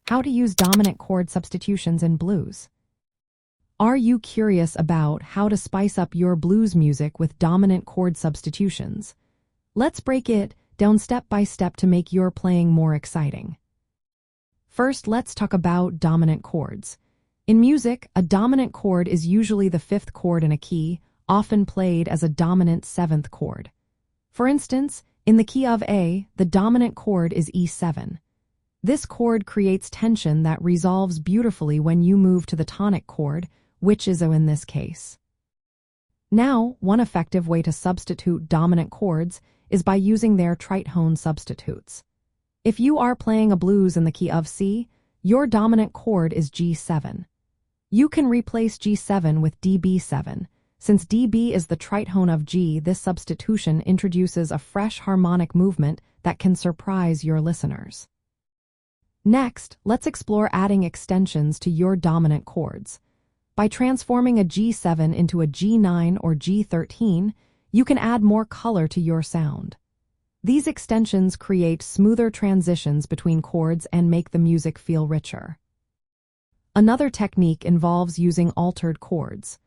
How to use dominant chord substitutions in blues. Are you curious about how to spice up your blues music with dominant chord substitutions? Let's break it down step by step to make your playing more exciting. First, let's talk about dominant chords. In music, a dominant chord is usually the fifth chord in a key, often played as a dominant seventh chord. For instance, in the key of A, the dominant chord is E7. This chord creates tension that resolves beautifully when you move to the tonic chord, which is O in this case. Now, one effective way to substitute dominant chords is by using their tritone substitutes. If you are playing a blues in the key of C, your dominant chord is G7. You can replace G7 with DB7. Since DB is the tritone of G, this substitution introduces a fresh harmonic movement that can surprise your listeners. Next, let's explore adding extensions to your dominant chords. By transforming a G7 into a G9 or G13, you can add more color to your sound. These extensions create smoother transitions between chords and make the music feel richer. Another technique involves using altered chords.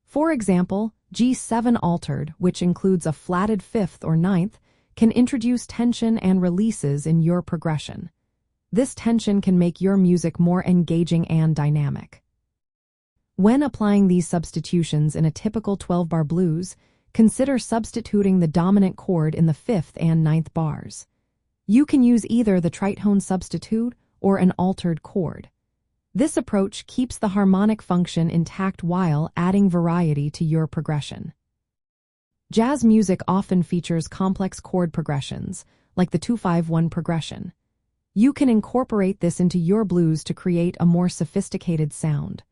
For example, G7 altered, which includes a flatted fifth or ninth, can introduce tension and releases in your progression. This tension can make your music more engaging and dynamic. When applying these substitutions in a typical 12-bar blues, consider substituting the dominant chord in the fifth and ninth bars. You can use either the tritone substitute or an altered chord. This approach keeps the harmonic function intact while adding variety to your progression. Jazz music often features complex chord progressions, like the 2-5-1 progression. You can incorporate this into your blues to create a more sophisticated sound.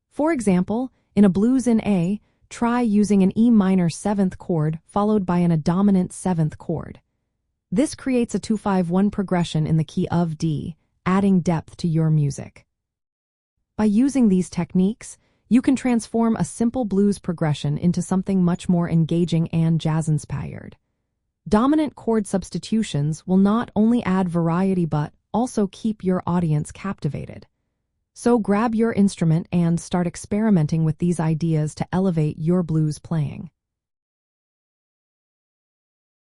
For example, in a blues in A, try using an E minor 7th chord followed by a dominant 7th chord. This creates a 2-5-1 progression in the key of D, adding depth to your music. By using these techniques, you can transform a simple blues progression into something much more engaging and jazz-inspired. Dominant chord substitutions will not only add variety but also keep your audience captivated. So grab your instrument and start experimenting with these ideas to elevate your blues playing.